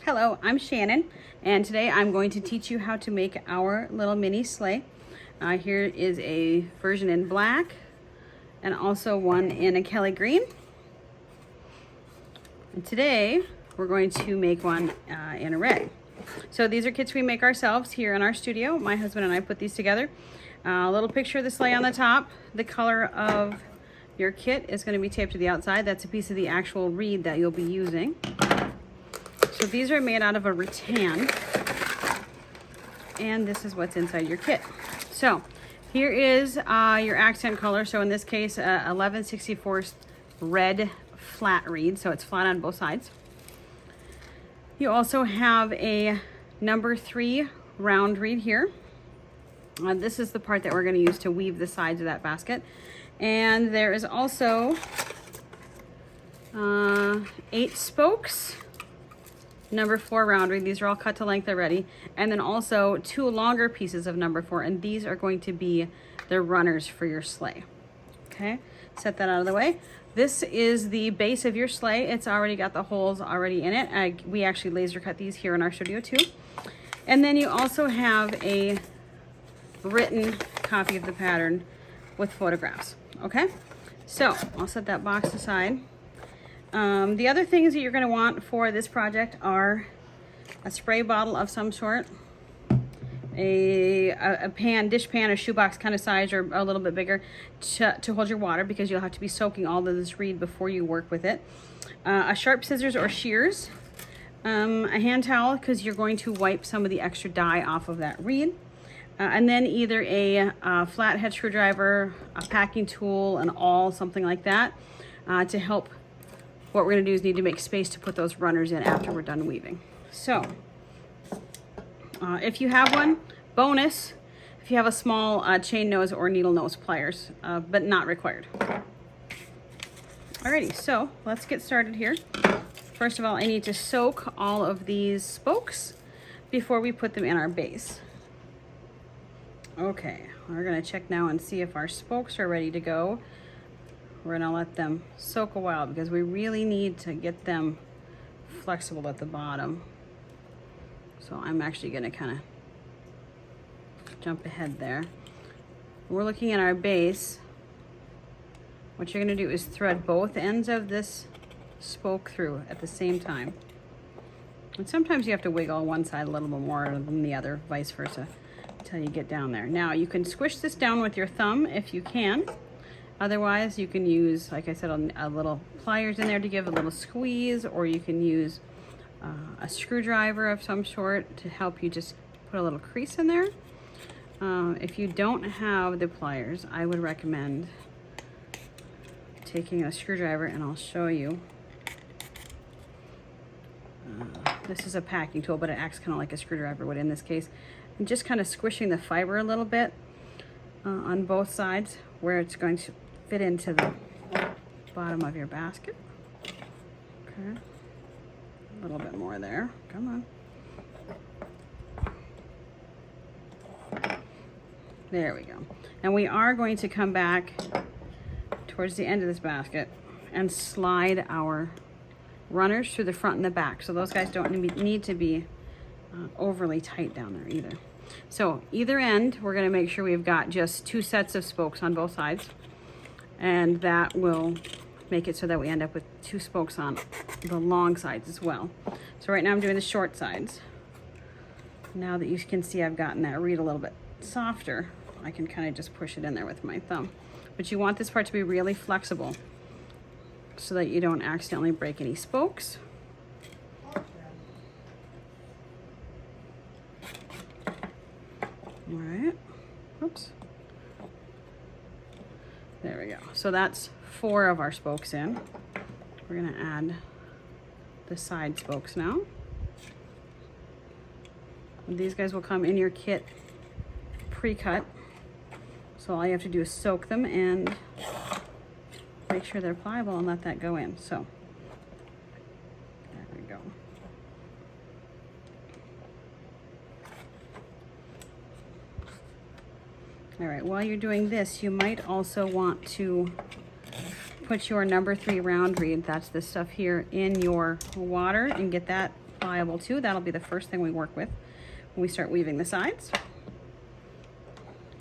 Hello, I'm Shannon, and today I'm going to teach you how to make our little mini sleigh. Here is a version in black and also one in a Kelly green. And today we're going to make one in a red. So these are kits we make ourselves here in our studio. My husband and I put these together. A little picture of the sleigh on the top. The color of your kit is going to be taped to the outside. That's a piece of the actual reed that you'll be using. So these are made out of a rattan, and this is what's inside your kit. So here is your accent color. So in this case, 11/64 red flat reed, so it's flat on both sides. You also have a number 3 round reed here. This is the part that we're going to use to weave the sides of that basket. And there is also 8 spokes. Number 4 round reed. These are all cut to length already. And then also 2 longer pieces of number 4, and these are going to be the runners for your sleigh. Okay, set that out of the way. This is the base of your sleigh. It's already got the holes already in it. We actually laser cut these here in our studio too. And then you also have a written copy of the pattern with photographs. Okay, so I'll set that box aside. The other things that you're going to want for this project are a spray bottle of some sort, a pan, dish pan, a shoebox kind of size or a little bit bigger to hold your water, because you'll have to be soaking all of this reed before you work with it. A sharp scissors or shears, a hand towel because you're going to wipe some of the extra dye off of that reed, and then either a flathead screwdriver, a packing tool, an awl, something like that to help. What we're going to do is need to make space to put those runners in after we're done weaving. So if you have one, bonus, if you have a small chain nose or needle nose pliers, but not required. Alrighty, so let's get started here. First of all, I need to soak all of these spokes before we put them in our base. Okay, we're going to check now and see if our spokes are ready to go. We're going to let them soak a while because we really need to get them flexible at the bottom. So I'm actually going to kind of jump ahead there. We're looking at our base. What you're going to do is thread both ends of this spoke through at the same time. And sometimes you have to wiggle one side a little bit more than the other, vice versa, until you get down there. Now you can squish this down with your thumb if you can. Otherwise, you can use, like I said, a little pliers in there to give a little squeeze, or you can use a screwdriver of some sort to help you just put a little crease in there. If you don't have the pliers, I would recommend taking a screwdriver, and I'll show you. This is a packing tool, but it acts kind of like a screwdriver would in this case. And just kind of squishing the fiber a little bit on both sides where it's going to fit into the bottom of your basket. Okay, a little bit more there. Come on. There we go. And we are going to come back towards the end of this basket and slide our runners through the front and the back. So those guys don't need to be overly tight down there either. So either end, we're going to make sure we've got just 2 sets of spokes on both sides, and that will make it so that we end up with 2 spokes on the long sides as well. So right now I'm doing the short sides. Now that you can see I've gotten that reed a little bit softer, I can kind of just push it in there with my thumb. But you want this part to be really flexible so that you don't accidentally break any spokes. All right, oops. There we go. So that's 4 of our spokes in. We're gonna add the side spokes now. And these guys will come in your kit pre-cut. So all you have to do is soak them and make sure they're pliable and let that go in. So there we go. All right, while you're doing this, you might also want to put your number 3 round reed, that's this stuff here, in your water and get that pliable too. That'll be the first thing we work with when we start weaving the sides.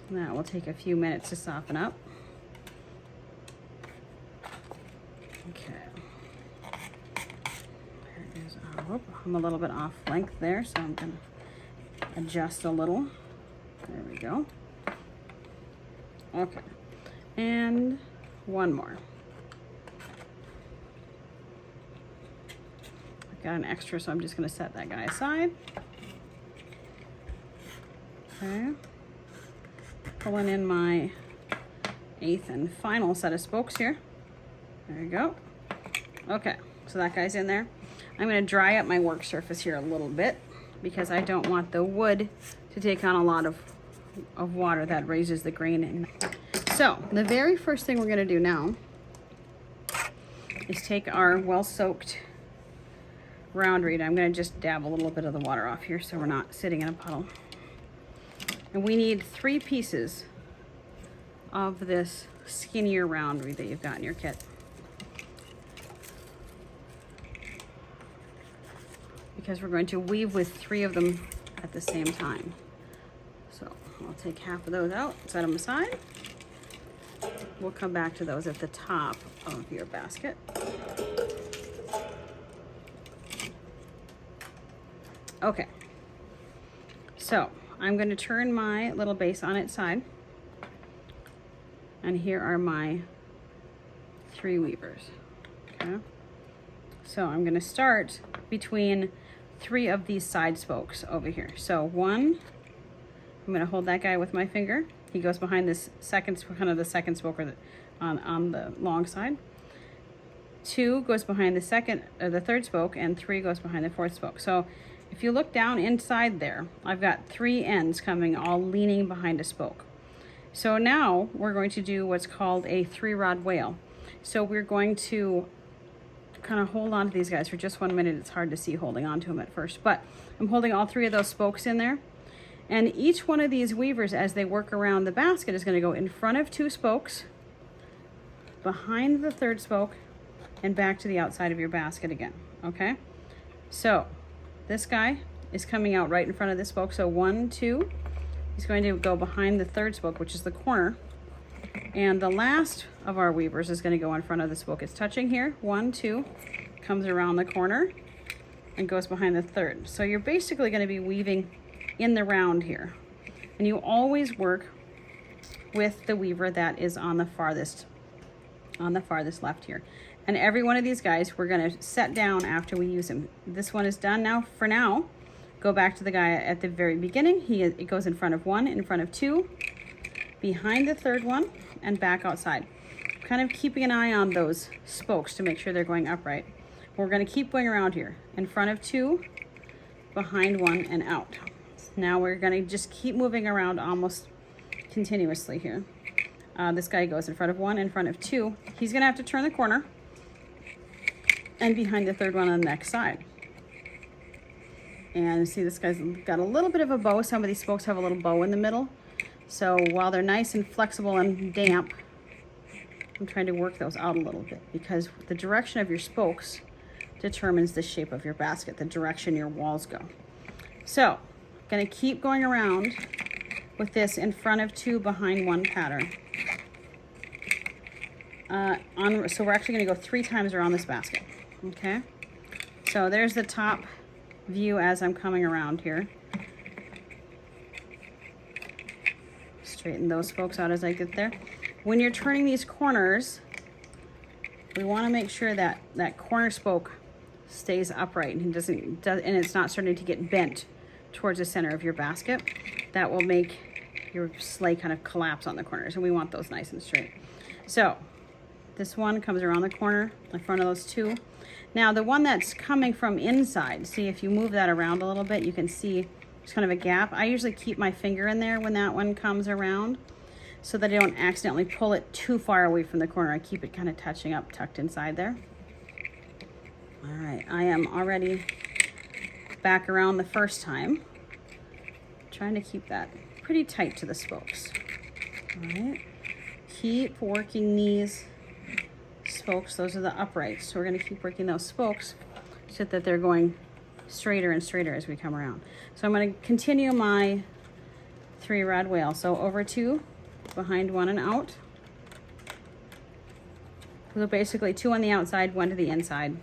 That will take a few minutes to soften up. Okay. There is, oh, I'm a little bit off length there, so I'm going to adjust a little. There we go. Okay. And one more. I've got an extra, so I'm just going to set that guy aside. Okay. Pulling in my 8th and final set of spokes here. There you go. Okay, so that guy's in there. I'm going to dry up my work surface here a little bit because I don't want the wood to take on a lot of water that raises the grain. So the very first thing we're going to do now is take our well-soaked round reed. I'm going to just dab a little bit of the water off here so we're not sitting in a puddle. And we need 3 pieces of this skinnier round reed that you've got in your kit. Because we're going to weave with 3 of them at the same time. So I'll take half of those out, set them aside. We'll come back to those at the top of your basket. Okay, so I'm going to turn my little base on its side, and here are my 3 weavers. Okay, so I'm going to start between 3 of these side spokes over here. So 1, I'm going to hold that guy with my finger. He goes behind this second, kind of the second spoke, or on the long side. 2 goes behind the third spoke, and 3 goes behind the 4th spoke. So if you look down inside there, I've got 3 ends coming, all leaning behind a spoke. So now we're going to do what's called a 3-rod whale. So we're going to kind of hold on to these guys for just 1 minute. It's hard to see holding on to them at first, but I'm holding all 3 of those spokes in there. And each one of these weavers, as they work around the basket, is going to go in front of 2 spokes, behind the 3rd spoke, and back to the outside of your basket again. Okay? So this guy is coming out right in front of this spoke. So 1, 2, he's going to go behind the 3rd spoke, which is the corner. And the last of our weavers is going to go in front of the spoke. It's touching here. 1, 2, comes around the corner and goes behind the 3rd. So you're basically going to be weaving in the round here. And you always work with the weaver that is on the farthest left here. And every one of these guys, we're going to set down after we use him. This one is done now. For now, go back to the guy at the very beginning. It goes in front of 1, in front of 2, behind the 3rd one, and back outside. Kind of keeping an eye on those spokes to make sure they're going upright. We're going to keep going around here. In front of 2, behind 1, and out. Now we're going to just keep moving around almost continuously here. This guy goes in front of 1, in front of 2. He's going to have to turn the corner, and behind the 3rd one on the next side. And see, this guy's got a little bit of a bow. Some of these spokes have a little bow in the middle. So while they're nice and flexible and damp, I'm trying to work those out a little bit, because the direction of your spokes determines the shape of your basket, the direction your walls go. So I'm going to keep going around with this in front of 2, behind 1 pattern. So we're actually going to go 3 times around this basket. Okay, so there's the top view as I'm coming around here. Straighten those spokes out as I get there. When you're turning these corners, we want to make sure that that corner spoke stays upright and and it's not starting to get bent towards the center of your basket. That will make your sleigh kind of collapse on the corners, and we want those nice and straight. So this one comes around the corner in front of those 2. Now the one that's coming from inside, see, if you move that around a little bit, you can see there's kind of a gap. I usually keep my finger in there when that one comes around so that I don't accidentally pull it too far away from the corner. I keep it kind of touching up, tucked inside there. All right, I am already back around the first time. Trying to keep that pretty tight to the spokes. All right, keep working these spokes. Those are the uprights. So we're going to keep working those spokes so that they're going straighter and straighter as we come around. So I'm going to continue my 3-rod wheel. So over 2, behind 1 and out. So basically 2 on the outside, 1 to the inside.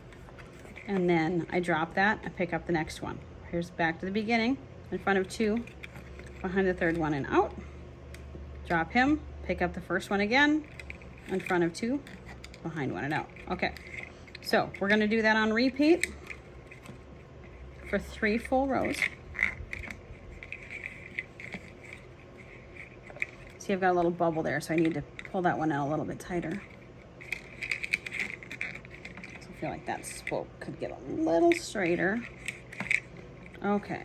And then I drop that, I pick up the next one. Here's back to the beginning, in front of 2, behind the 3rd one and out. Drop him, pick up the first one again, in front of 2, behind 1 and out. Okay, so we're gonna do that on repeat for 3 full rows. See, I've got a little bubble there, so I need to pull that one out a little bit tighter. So I feel like that spoke could get a little straighter. Okay.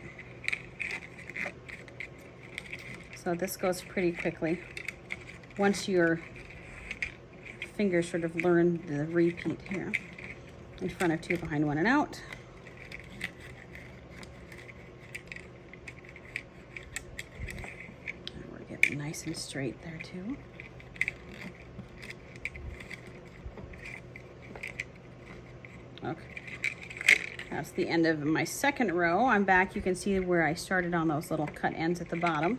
So this goes pretty quickly once your fingers sort of learn the repeat here. In front of 2, behind 1 and out. And we're getting nice and straight there too. Okay. That's the end of my 2nd row. I'm back. You can see where I started on those little cut ends at the bottom.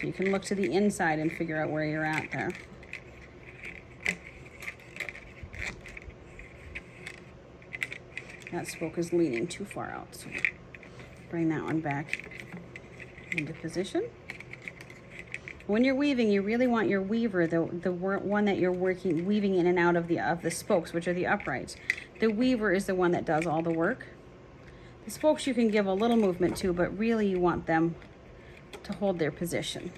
So you can look to the inside and figure out where you're at there. That spoke is leaning too far out, so bring that one back into position. When you're weaving, you really want your weaver, the one that you're weaving in and out of the spokes, which are the uprights. The weaver is the one that does all the work. The spokes you can give a little movement to, but really you want them to hold their position.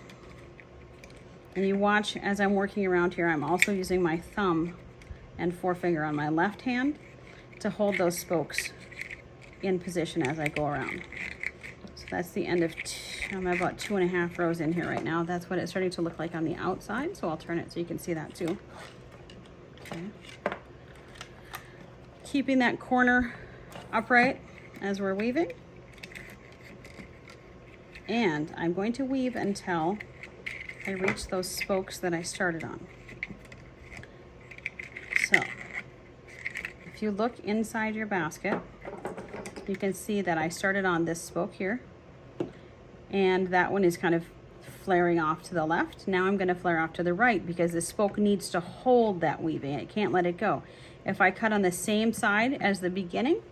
And you watch as I'm working around here, I'm also using my thumb and forefinger on my left hand to hold those spokes in position as I go around. So that's the end of, I'm about 2.5 rows in here right now. That's what it's starting to look like on the outside. So I'll turn it so you can see that too. Okay. Keeping that corner upright as we're weaving. And I'm going to weave until I reach those spokes that I started on. So if you look inside your basket, you can see that I started on this spoke here, and that one is kind of flaring off to the left. Now I'm going to flare off to the right because the spoke needs to hold that weaving. It can't let it go. If I cut on the same side as the beginning,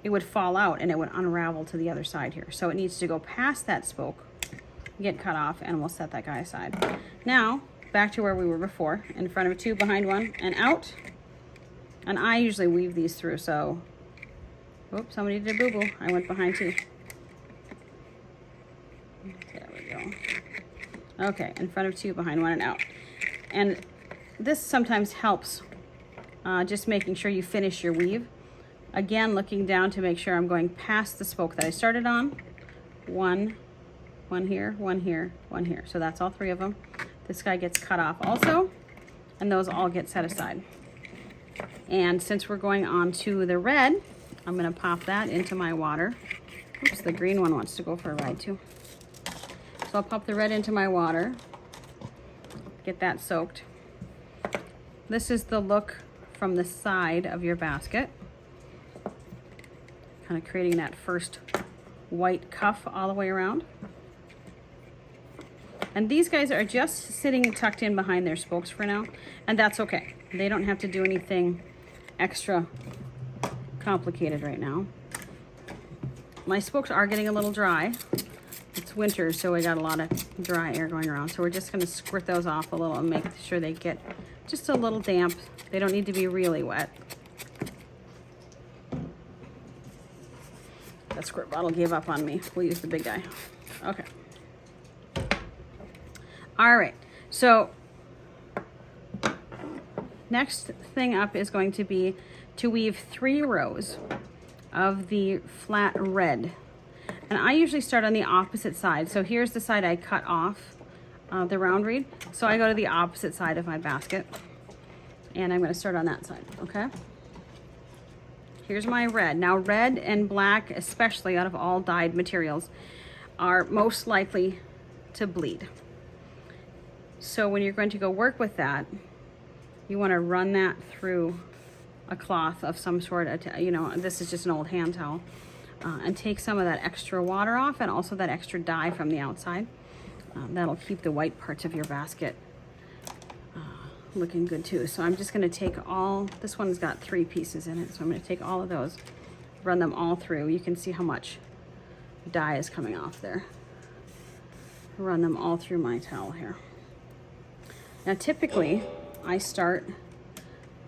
it would fall out and it would unravel to the other side here. So it needs to go past that spoke, get cut off, and we'll set that guy aside. Now, back to where we were before, in front of 2, behind 1, and out. And I usually weave these through, so, oops, somebody did a boo-boo. I went behind 2. There we go. Okay, in front of 2, behind 1, and out. And this sometimes helps, just making sure you finish your weave. Again, looking down to make sure I'm going past the spoke that I started on. 1 here, 1 here, 1 here. So that's all 3 of them. This guy gets cut off also, and those all get set aside. And since we're going on to the red, I'm going to pop that into my water. Oops, the green one wants to go for a ride too. So I'll pop the red into my water, get that soaked. This is the look from the side of your basket. Kind of creating that first white cuff all the way around. And these guys are just sitting tucked in behind their spokes for now, and that's okay. They don't have to do anything extra complicated right now. My spokes are getting a little dry. It's winter, so we got a lot of dry air going around. So we're just gonna squirt those off a little and make sure they get just a little damp. They don't need to be really wet. That squirt bottle gave up on me. We'll use the big guy. Okay. All right, so next thing up is going to be to weave 3 rows of the flat red. And I usually start on the opposite side. So here's the side I cut off the round reed. So I go to the opposite side of my basket, and I'm going to start on that side, okay? Here's my red. Now red and black, especially out of all dyed materials, are most likely to bleed. So when you're going to go work with that, you want to run that through a cloth of some sort. You know, this is just an old hand towel. and take some of that extra water off and also that extra dye from the outside. That'll keep the white parts of your basket looking good too. So I'm just going to take all, this one's got 3 pieces in it, so I'm going to take all of those, run them all through. You can see how much dye is coming off there. Run them all through my towel here. Now typically I start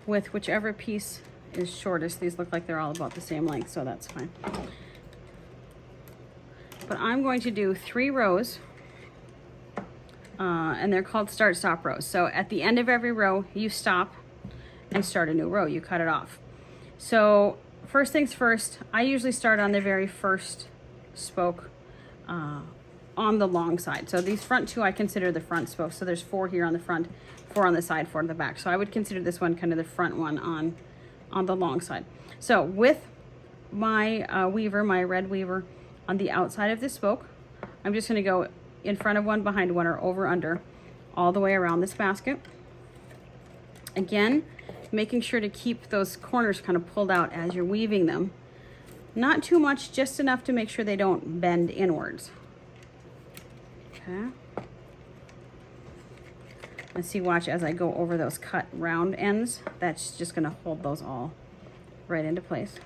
with whichever piece is shortest. These look like they're all about the same length, so that's fine. But I'm going to do 3 rows, and they're called start stop rows. So at the end of every row you stop and start a new row. You cut it off. So first things first, I usually start on the very first spoke on the long side. So these front 2 I consider the front spokes. So there's 4 here on the front, 4 on the side, 4 on the back. So I would consider this one kind of the front one on the long side. So with my weaver, my red weaver, on the outside of this spoke, I'm just going to go in front of one, behind one, or over under all the way around this basket. Again, making sure to keep those corners kind of pulled out as you're weaving them. Not too much, just enough to make sure they don't bend inwards. Okay. And see, watch as I go over those cut round ends. That's just going to hold those all right into place.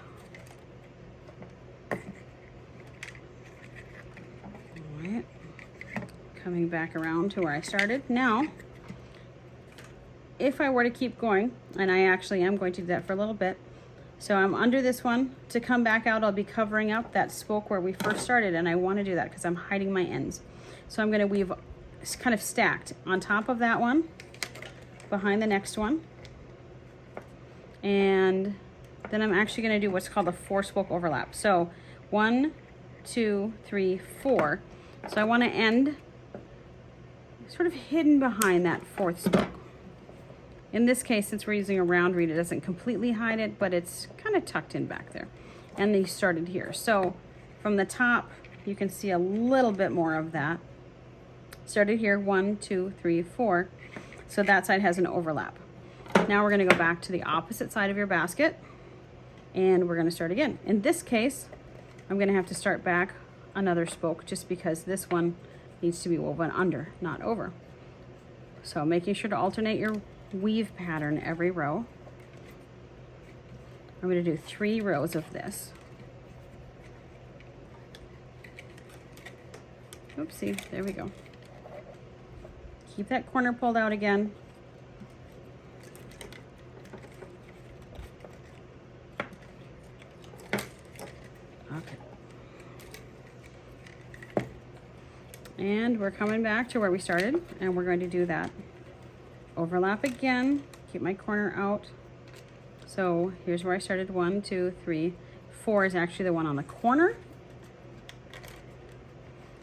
All right. Coming back around to where I started. Now, if I were to keep going, and I actually am going to do that for a little bit, so I'm under this one. To come back out, I'll be covering up that spoke where we first started, and I want to do that because I'm hiding my ends. So I'm going to weave kind of stacked on top of that one, behind the next one, and then I'm actually going to do what's called a 4 spoke overlap. So 1, 2, 3, 4. So I want to end sort of hidden behind that 4th spoke. In this case, since we're using a round reed, it doesn't completely hide it, but it's kind of tucked in back there. And they started here. So from the top, you can see a little bit more of that. Started here, 1, 2, 3, 4. So that side has an overlap. Now we're going to go back to the opposite side of your basket, and we're going to start again. In this case, I'm going to have to start back another spoke just because this one needs to be woven under, not over. So making sure to alternate your weave pattern every row. I'm going to do 3 rows of this. Oopsie, there we go. Keep that corner pulled out again. Okay. And we're coming back to where we started, and we're going to do that overlap again. Keep my corner out. So here's where I started. 1, 2, 3, 4 is actually the one on the corner.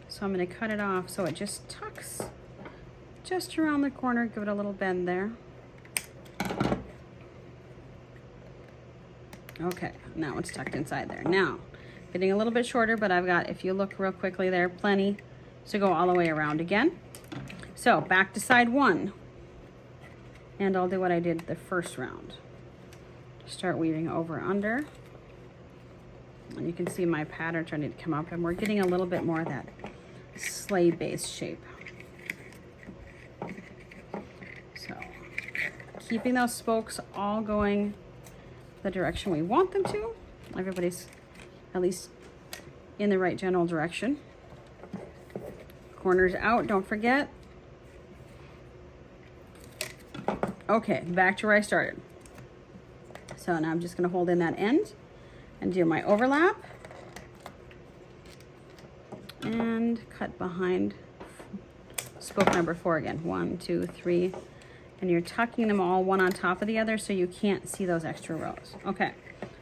So I'm going to cut it off so it just tucks just around the corner. Give it a little bend there. Okay, now it's tucked inside there. Now, getting a little bit shorter, but I've got, if you look real quickly there, plenty to go all the way around again. So back to side 1. And I'll do what I did the first round. Start weaving over under. And you can see my pattern starting to come up, and we're getting a little bit more of that sleigh base shape. So keeping those spokes all going the direction we want them to. Everybody's at least in the right general direction. Corners out, don't forget. Okay, back to where I started. So now I'm just going to hold in that end and do my overlap and cut behind spoke number 4 again. 1, 2, 3, and you're tucking them all one on top of the other so you can't see those extra rows. Okay,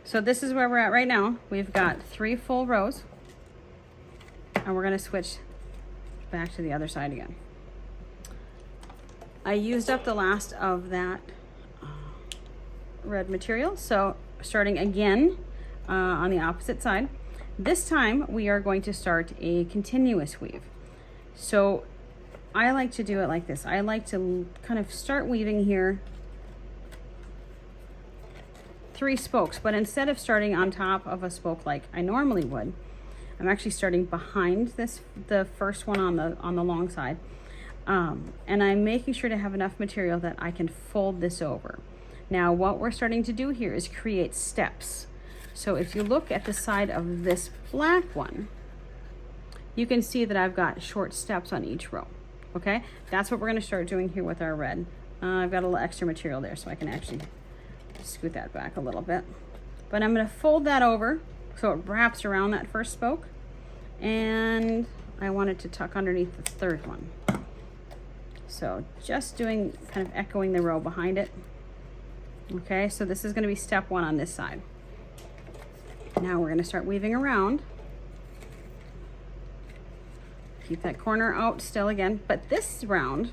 so this is where we're at right now. We've got 3 full rows, and we're going to switch back to the other side again. I used up the last of that red material, so starting again on the opposite side. This time we are going to start a continuous weave. So I like to do it like this. I like to kind of start weaving here 3 spokes, but instead of starting on top of a spoke like I normally would, I'm actually starting behind the first one on the long side. And I'm making sure to have enough material that I can fold this over. Now what we're starting to do here is create steps. So if you look at the side of this black one, you can see that I've got short steps on each row. Okay, that's what we're going to start doing here with our red. I've got a little extra material there, so I can actually scoot that back a little bit. But I'm going to fold that over so it wraps around that first spoke, and I want it to tuck underneath the third one. So just doing, kind of echoing the row behind it. Okay, so this is going to be step 1 on this side. Now we're going to start weaving around. Keep that corner out still again, but this round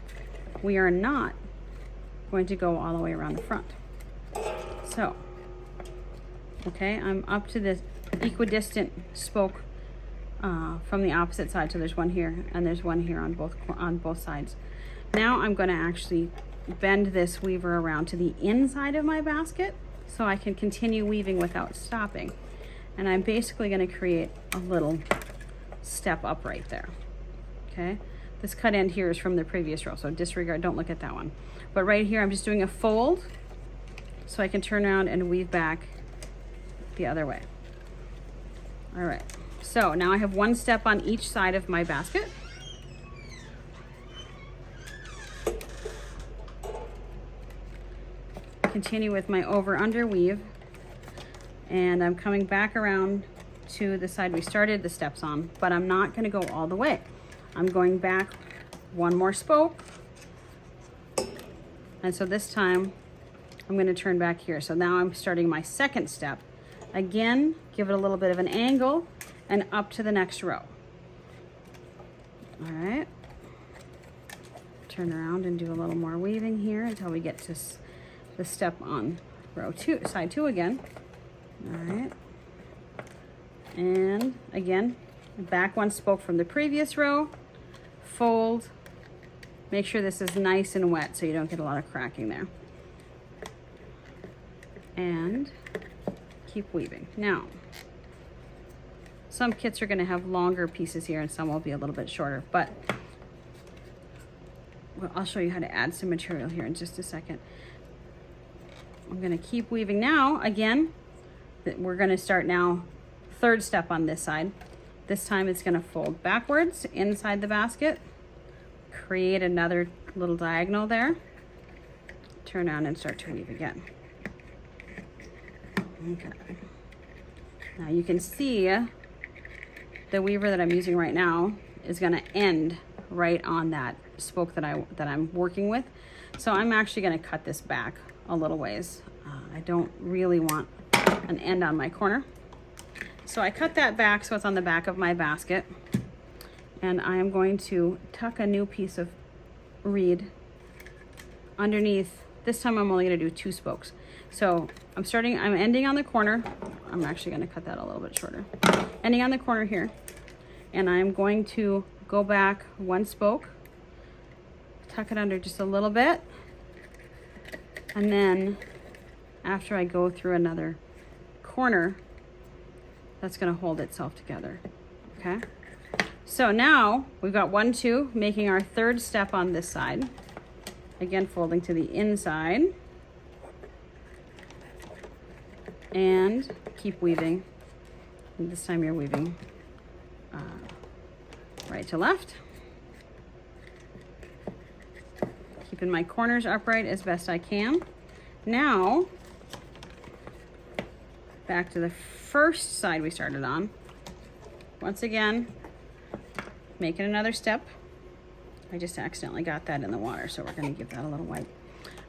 we are not going to go all the way around the front. So, okay, I'm up to this equidistant spoke from the opposite side. So there's one here and there's one here on both sides. Now I'm going to actually bend this weaver around to the inside of my basket so I can continue weaving without stopping. And I'm basically going to create a little step up right there. Okay, this cut end here is from the previous row, so disregard, don't look at that one. But right here I'm just doing a fold so I can turn around and weave back the other way. All right, so now I have one step on each side of my basket. Continue with my over-under weave, and I'm coming back around to the side we started the steps on, but I'm not going to go all the way. I'm going back one more spoke, and so this time I'm going to turn back here. So now I'm starting my second step. Again, give it a little bit of an angle and up to the next row. All right, turn around and do a little more weaving here until we get to the step on row 2, side 2 again. All right, and again, back one spoke from the previous row, fold, make sure this is nice and wet so you don't get a lot of cracking there, and keep weaving. Now, some kits are going to have longer pieces here and some will be a little bit shorter, but well, I'll show you how to add some material here in just a second. I'm going to keep weaving now. Again, we're going to start now third step on this side. This time it's going to fold backwards inside the basket, create another little diagonal there, turn around and start to weave again. Okay. Now you can see the weaver that I'm using right now is going to end right on that spoke that I'm working with. So I'm actually going to cut this back a little ways. I don't really want an end on my corner. So I cut that back so it's on the back of my basket, and I am going to tuck a new piece of reed underneath. This time I'm only going to do 2 spokes. So I'm ending on the corner. I'm actually going to cut that a little bit shorter. Ending on the corner here, and I'm going to go back 1 spoke, tuck it under just a little bit, and then after I go through another corner, that's going to hold itself together. Okay, so now we've got 1, 2, making our third step on this side. Again, folding to the inside and keep weaving. And this time you're weaving right to left, keeping my corners upright as best I can. Now back to the first side we started on. Once again, making another step. I just accidentally got that in the water, so we're going to give that a little wipe.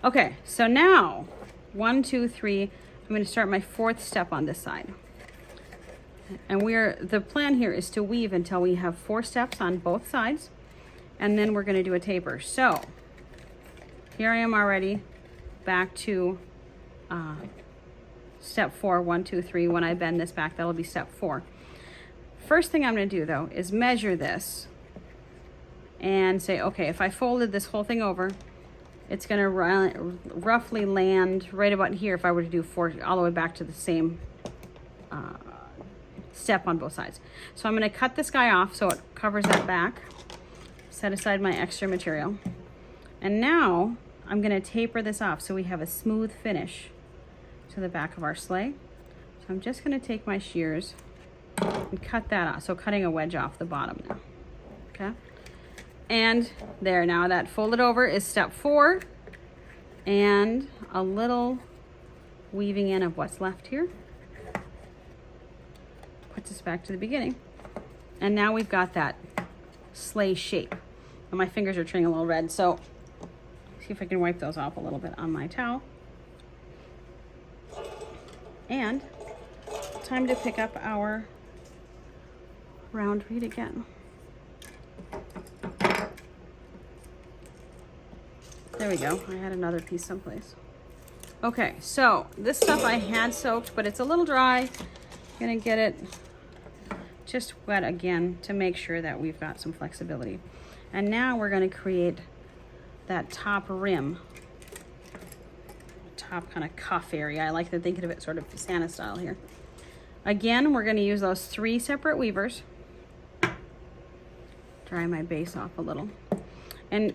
Okay, so now 1, 2, 3. I'm going to start my 4th step on this side. And the plan here is to weave until we have 4 steps on both sides, and then we're going to do a taper. So here I am already back to step 4, 1, 2, 3. When I bend this back, that'll be step 4. First thing I'm going to do though is measure this and say, okay, if I folded this whole thing over, it's going to roughly land right about here if I were to do 4 all the way back to the same step on both sides. So I'm going to cut this guy off so it covers that back. Set aside my extra material. And now I'm going to taper this off so we have a smooth finish to the back of our sleigh. So I'm just going to take my shears and cut that off. So cutting a wedge off the bottom now. Okay. And there, now that folded over is step 4, and a little weaving in of what's left here puts us back to the beginning. And now we've got that sleigh shape. And my fingers are turning a little red, so see if I can wipe those off a little bit on my towel. And time to pick up our round reed again. There we go. I had another piece someplace. Okay, so this stuff I had soaked, but it's a little dry. Gonna get it just wet again to make sure that we've got some flexibility. And now we're gonna create that top rim, top kind of cuff area. I like to think of it sort of Santa style here. Again, we're gonna use those 3 separate weavers. Dry my base off a little. And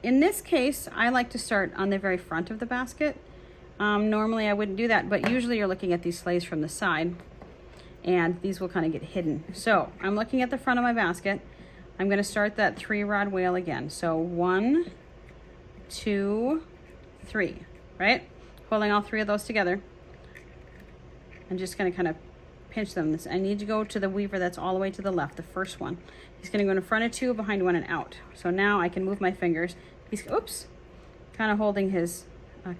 in this case, I like to start on the very front of the basket. Normally I wouldn't do that, but usually you're looking at these sleighs from the side and these will kind of get hidden. So I'm looking at the front of my basket. I'm gonna start that 3-rod wheel again. So 1, 2, 3, right? Pulling all 3 of those together. I'm just gonna kind of pinch them. I need to go to the weaver that's all the way to the left, the first one. He's gonna go in front of 2, behind 1, and out. So now I can move my fingers. He's, oops, kind of holding his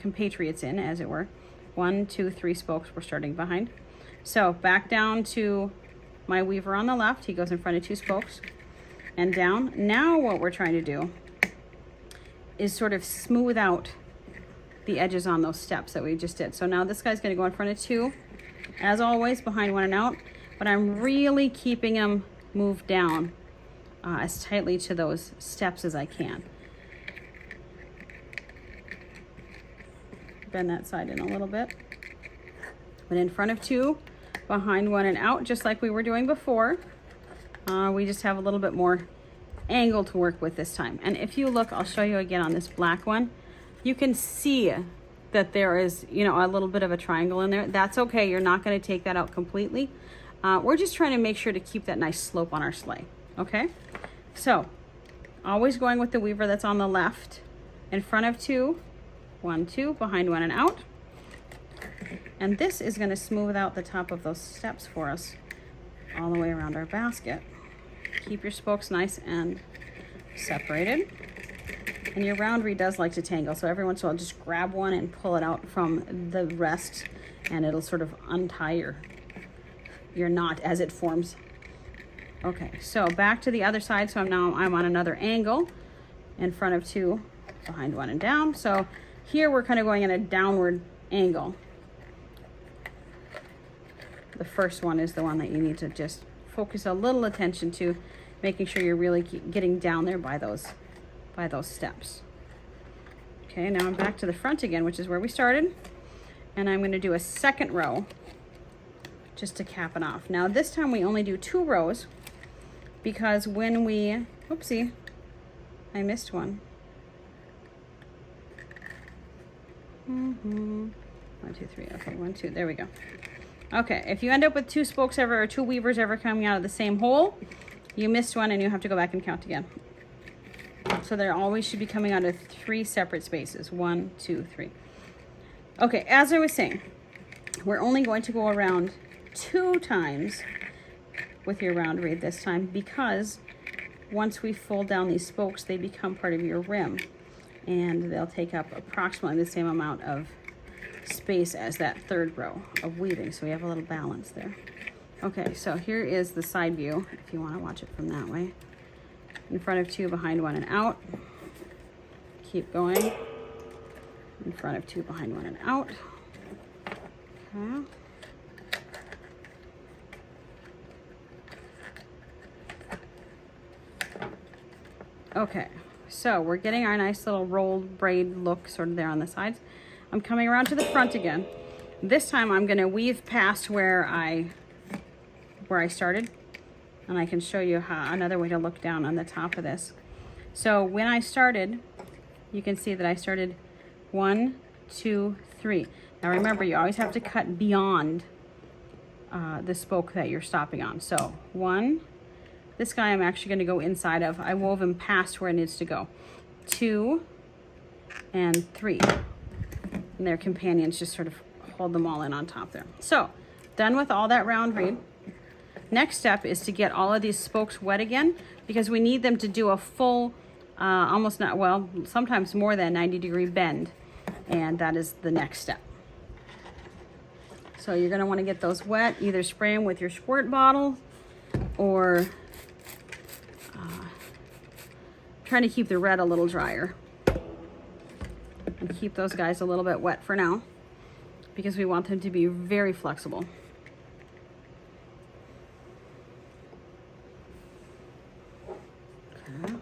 compatriots in, as it were. 1, 2, 3 spokes we're starting behind. So back down to my weaver on the left. He goes in front of 2 spokes and down. Now what we're trying to do is sort of smooth out the edges on those steps that we just did. So now this guy's gonna go in front of 2, as always, behind 1 and out, but I'm really keeping him moved down as tightly to those steps as I can. Bend that side in a little bit. But in front of 2, behind 1 and out, just like we were doing before. We just have a little bit more angle to work with this time. And if you look, I'll show you again on this black one, you can see that there is, you know, a little bit of a triangle in there. That's okay, you're not gonna take that out completely. We're just trying to make sure to keep that nice slope on our sleigh, okay? So, always going with the weaver that's on the left, in front of 2, 1, 2, behind 1 and out. And this is gonna smooth out the top of those steps for us all the way around our basket. Keep your spokes nice and separated. And your round reed does like to tangle, so every once in a while just grab one and pull it out from the rest and it'll sort of untie your knot as it forms. Okay, so back to the other side. So I'm on another angle, in front of 2, behind 1 and down. So here we're kind of going in a downward angle. The first one is the one that you need to just focus a little attention to, making sure you're really getting down there by those steps. Okay, now I'm back to the front again, which is where we started. And I'm gonna do a 2nd row just to cap it off. Now this time we only do 2 rows because when we, oopsie, I missed one. 1, 2, 3, okay, 1, 2, there we go. Okay, if you end up with 2 spokes ever, or 2 weavers ever coming out of the same hole, you missed one and you have to go back and count again. So there always should be coming out of 3 separate spaces. 1, 2, 3. Okay, as I was saying, we're only going to go around 2 times with your round reed this time, because once we fold down these spokes, they become part of your rim and they'll take up approximately the same amount of space as that 3rd row of weaving. So we have a little balance there. Okay, so here is the side view if you want to watch it from that way. In front of 2, behind 1 and out. Keep going. In front of 2, behind 1 and out. Okay. Okay, So we're getting our nice little rolled braid look sort of there on the sides. I'm coming around to the front again. This time I'm going to weave past where I started, and I can show you how another way to look down on the top of this. So when I started, you can see that I started 1, 2, 3. Now remember, you always have to cut beyond the spoke that you're stopping on. So 1, this guy I'm actually going to go inside of. I wove him past where it needs to go. 2 and 3. And their companions just sort of hold them all in on top there. So done with all that round reed. Next step is to get all of these spokes wet again, because we need them to do a full, almost not, well, sometimes more than 90-degree bend. And that is the next step. So you're going to want to get those wet, either spray them with your squirt bottle or trying to keep the red a little drier. And keep those guys a little bit wet for now, because we want them to be very flexible. Okay.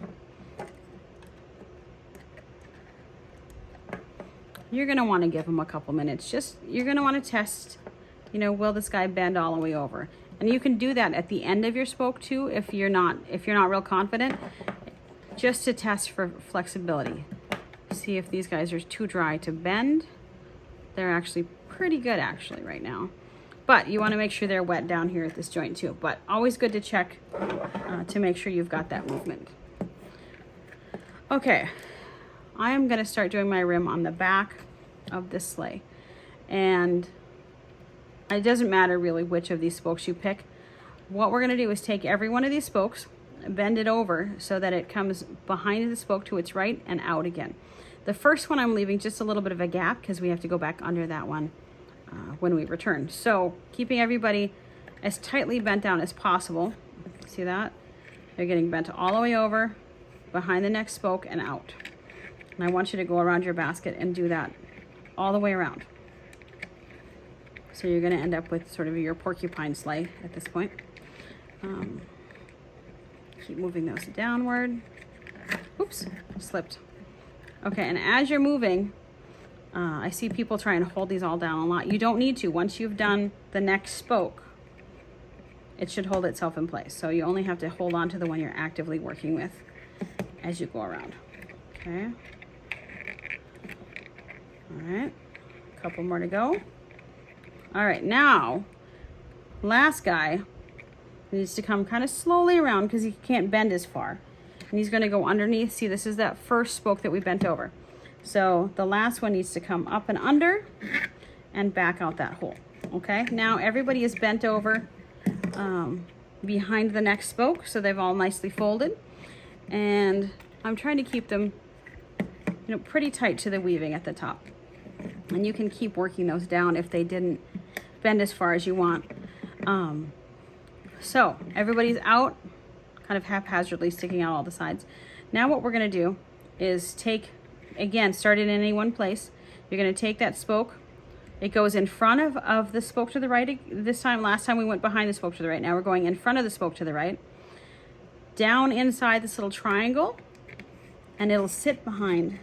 You're going to want to give them a couple minutes. You're going to want to test, you know, will this guy bend all the way over? And you can do that at the end of your spoke too, if you're not real confident, just to test for flexibility. See if these guys are too dry to bend. They're actually pretty good actually right now, but you want to make sure they're wet down here at this joint too. But always good to check to make sure you've got that movement. Okay, I am going to start doing my rim on the back of this sleigh, and it doesn't matter really which of these spokes you pick. What we're going to do is take every one of these spokes, bend it over so that it comes behind the spoke to its right and out again. The first one I'm leaving just a little bit of a gap because we have to go back under that one when we return. So keeping everybody as tightly bent down as possible. See that? They're getting bent all the way over, behind the next spoke and out. And I want you to go around your basket and do that all the way around. So you're going to end up with sort of your porcupine sleigh at this point. Keep moving those downward. Oops, slipped. Okay, and as you're moving, I see people trying to hold these all down a lot. You don't need to. Once you've done the next spoke, it should hold itself in place. So you only have to hold on to the one you're actively working with as you go around. Okay. All right, a couple more to go. All right, now, last guy needs to come kind of slowly around because he can't bend as far. And he's going to go underneath. See, this is that first spoke that we bent over. So the last one needs to come up and under and back out that hole. Okay, now everybody is bent over behind the next spoke, so they've all nicely folded. And I'm trying to keep them, you know, pretty tight to the weaving at the top. And you can keep working those down if they didn't bend as far as you want. So everybody's out, kind of haphazardly sticking out all the sides. Now what we're going to do is take, again, start it in any one place. You're going to take that spoke. It goes in front of the spoke to the right. This time, last time we went behind the spoke to the right. Now we're going in front of the spoke to the right. Down inside this little triangle, and it'll sit behind.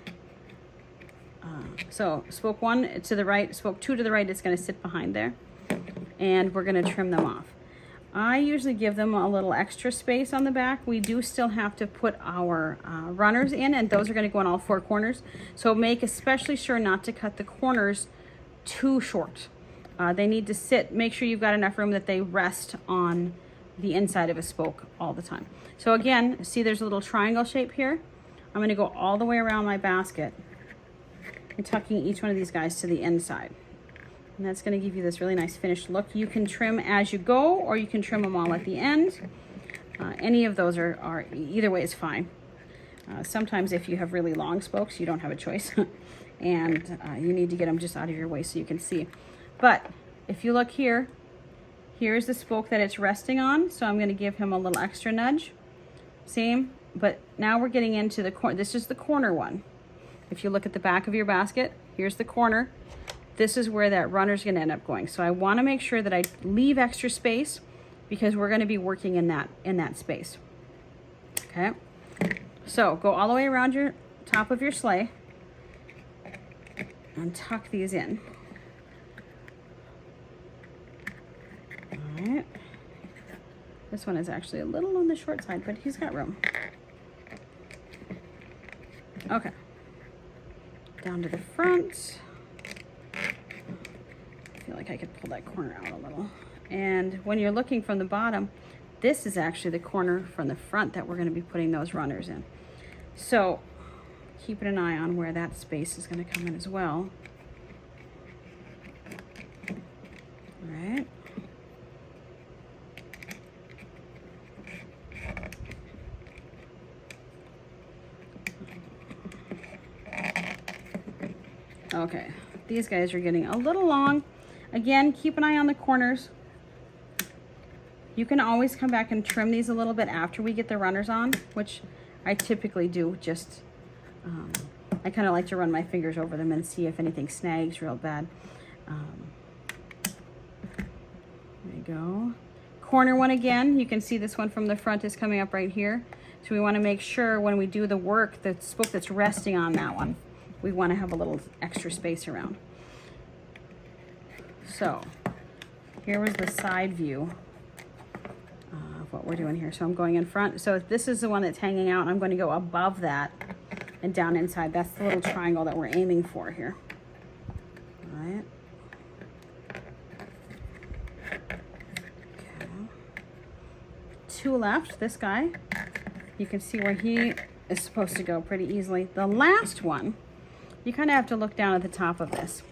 So spoke 1 to the right, spoke 2 to the right, it's going to sit behind there. And we're going to trim them off. I usually give them a little extra space on the back. We do still have to put our runners in, and those are going to go on all 4 corners. So make especially sure not to cut the corners too short. They need to sit, make sure you've got enough room that they rest on the inside of a spoke all the time. So again, see there's a little triangle shape here. I'm going to go all the way around my basket and tucking each one of these guys to the inside. And that's going to give you this really nice finished look. You can trim as you go, or you can trim them all at the end. Any of those are either way is fine. Sometimes if you have really long spokes, you don't have a choice. And you need to get them just out of your way so you can see. But if you look here, here's the spoke that it's resting on. So I'm going to give him a little extra nudge. Same, but now we're getting into the corner. This is the corner one. If you look at the back of your basket, here's the corner. This is where that runner's going to end up going. So I want to make sure that I leave extra space because we're going to be working in that space. Okay. So go all the way around your top of your sleigh and tuck these in. All right. This one is actually a little on the short side, but he's got room. Okay. Down to the front. I feel like I could pull that corner out a little. And when you're looking from the bottom, this is actually the corner from the front that we're going to be putting those runners in. So keeping an eye on where that space is going to come in as well. All right. Okay, these guys are getting a little long. Again, keep an eye on the corners. You can always come back and trim these a little bit after we get the runners on, which I typically do. Just, I kind of like to run my fingers over them and see if anything snags real bad. There you go. Corner one again, you can see this one from the front is coming up right here. So we want to make sure when we do the work, the spoke that's resting on that one, we want to have a little extra space around. So here was the side view of what we're doing here. So I'm going in front. So if this is the one that's hanging out, I'm going to go above that and down inside. That's the little triangle that we're aiming for here. All right. Okay. Two left. This guy, you can see where he is supposed to go pretty easily. The last one, you kind of have to look down at the top of this.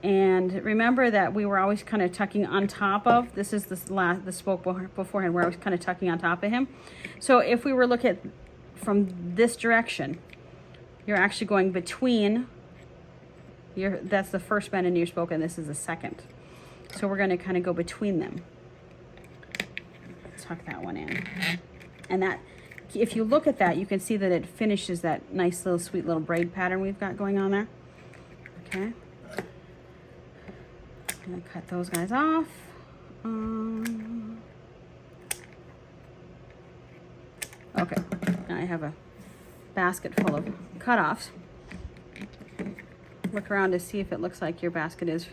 And remember that we were always kind of tucking on top of, this is the spoke beforehand where I was kind of tucking on top of him. So if we were looking at from this direction, you're actually going between, that's the first bend in your spoke and this is the second. So we're going to kind of go between them. Tuck that one in. And that, if you look at that, you can see that it finishes that nice little sweet little braid pattern we've got going on there. Okay. I'm going to cut those guys off. Okay, now I have a basket full of cutoffs. Look around to see if it looks like your basket is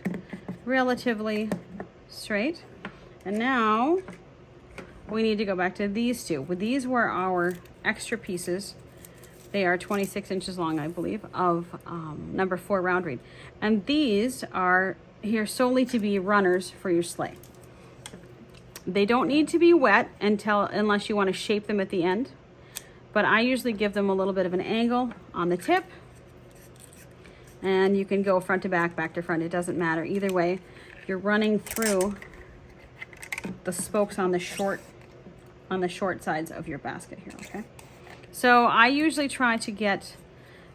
relatively straight. And now we need to go back to these two. These were our extra pieces. They are 26 inches long, I believe, of number 4 round reed. And these are here solely to be runners for your sleigh. They don't need to be wet unless you want to shape them at the end. But I usually give them a little bit of an angle on the tip. And you can go front to back, back to front. It doesn't matter. Either way, you're running through the spokes on the short sides of your basket here, okay? So I usually try to get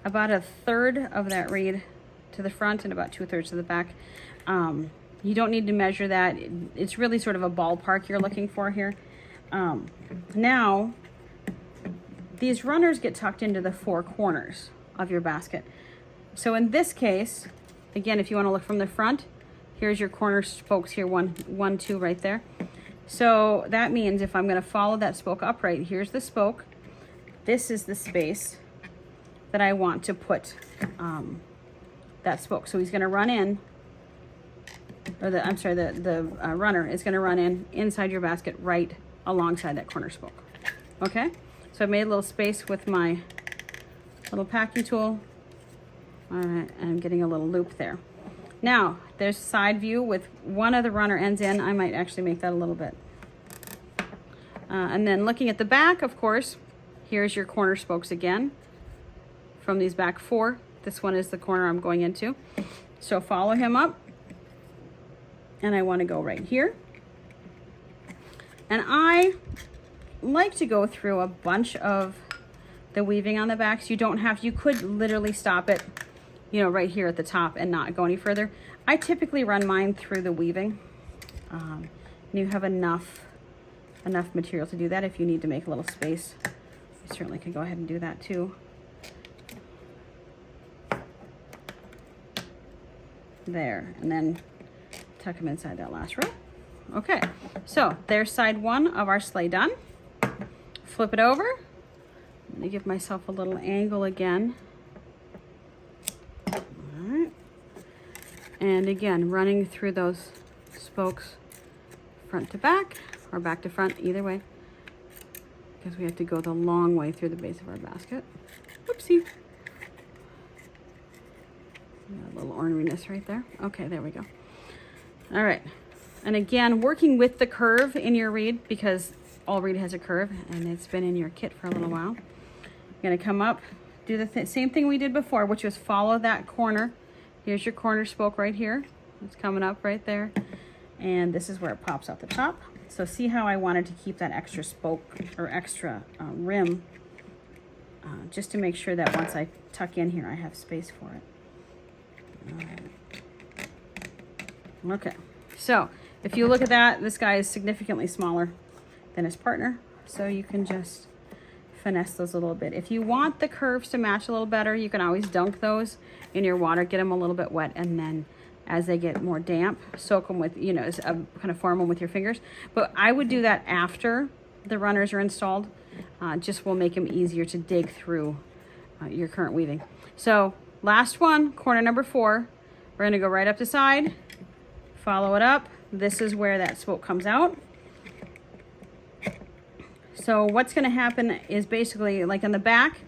about 1/3 of that reed to the front and about 2/3 to the back. You don't need to measure that. It's really sort of a ballpark you're looking for here. Now, these runners get tucked into the 4 corners of your basket. So in this case, again, if you want to look from the front, here's your corner spokes here, one, 2 right there. So that means if I'm going to follow that spoke upright, here's the spoke. This is the space that I want to put that spoke. So he's going to run in, or the runner is going to run inside your basket right alongside that corner spoke. Okay, so I made a little space with my little packing tool. All right, and I'm getting a little loop there. Now there's side view with one of the runner ends in. I might actually make that a little bit. And then looking at the back, of course, here's your corner spokes again from these back 4. This one is the corner I'm going into. So follow him up. And I want to go right here. And I like to go through a bunch of the weaving on the backs. You don't have, you could literally stop it, you know, right here at the top and not go any further. I typically run mine through the weaving. And you have enough material to do that. If you need to make a little space, you certainly can go ahead and do that too. There, and then tuck them inside that last row. Okay, so there's side 1 of our sleigh done. Flip it over, I'm gonna give myself a little angle again. All right. And again, running through those spokes front to back or back to front, either way, because we have to go the long way through the base of our basket. Whoopsie. A little orneriness right there. Okay, there we go. All right. And again, working with the curve in your reed, because all reed has a curve and it's been in your kit for a little while. You're gonna come up, do the same thing we did before, which was follow that corner. Here's your corner spoke right here. It's coming up right there. And this is where it pops out the top. So see how I wanted to keep that extra spoke or extra rim, just to make sure that once I tuck in here, I have space for it. Okay, so if you look at that, this guy is significantly smaller than his partner, so you can just finesse those a little bit. If you want the curves to match a little better, you can always dunk those in your water, get them a little bit wet, and then as they get more damp, soak them with, you know, kind of form them with your fingers. But I would do that after the runners are installed. Just will make them easier to dig through your current weaving. So last one, corner number 4. We're gonna go right up the side, follow it up. This is where that spoke comes out. So what's gonna happen is basically like in the back,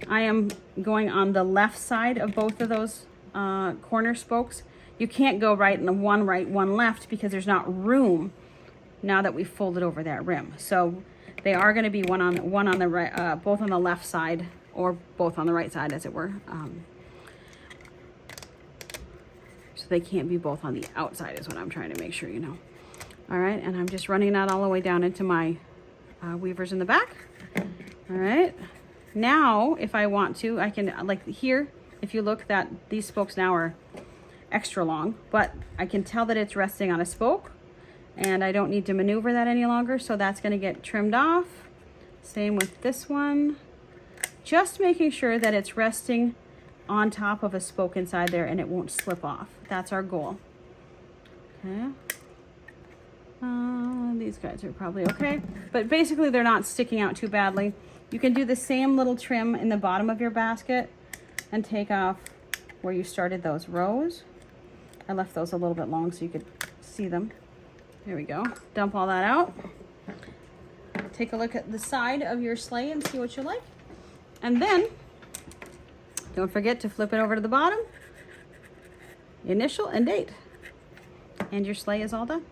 I am going on the left side of both of those corner spokes. You can't go right one left because there's not room now that we've folded over that rim. So they are gonna be one on the right, both on the left side or both on the right side, as it were. So they can't be both on the outside is what I'm trying to make sure you know. All right, and I'm just running that all the way down into my weavers in the back. All right, now if I want to, I can, like here, if you look, that these spokes now are extra long, but I can tell that it's resting on a spoke and I don't need to maneuver that any longer, so that's gonna get trimmed off. Same with this one. Just making sure that it's resting on top of a spoke inside there and it won't slip off. That's our goal. Okay. These guys are probably okay, but basically they're not sticking out too badly. You can do the same little trim in the bottom of your basket and take off where you started those rows. I left those a little bit long so you could see them. There we go. Dump all that out. Take a look at the side of your sleigh and see what you like. And then don't forget to flip it over to the bottom, initial and date. And your sleigh is all done.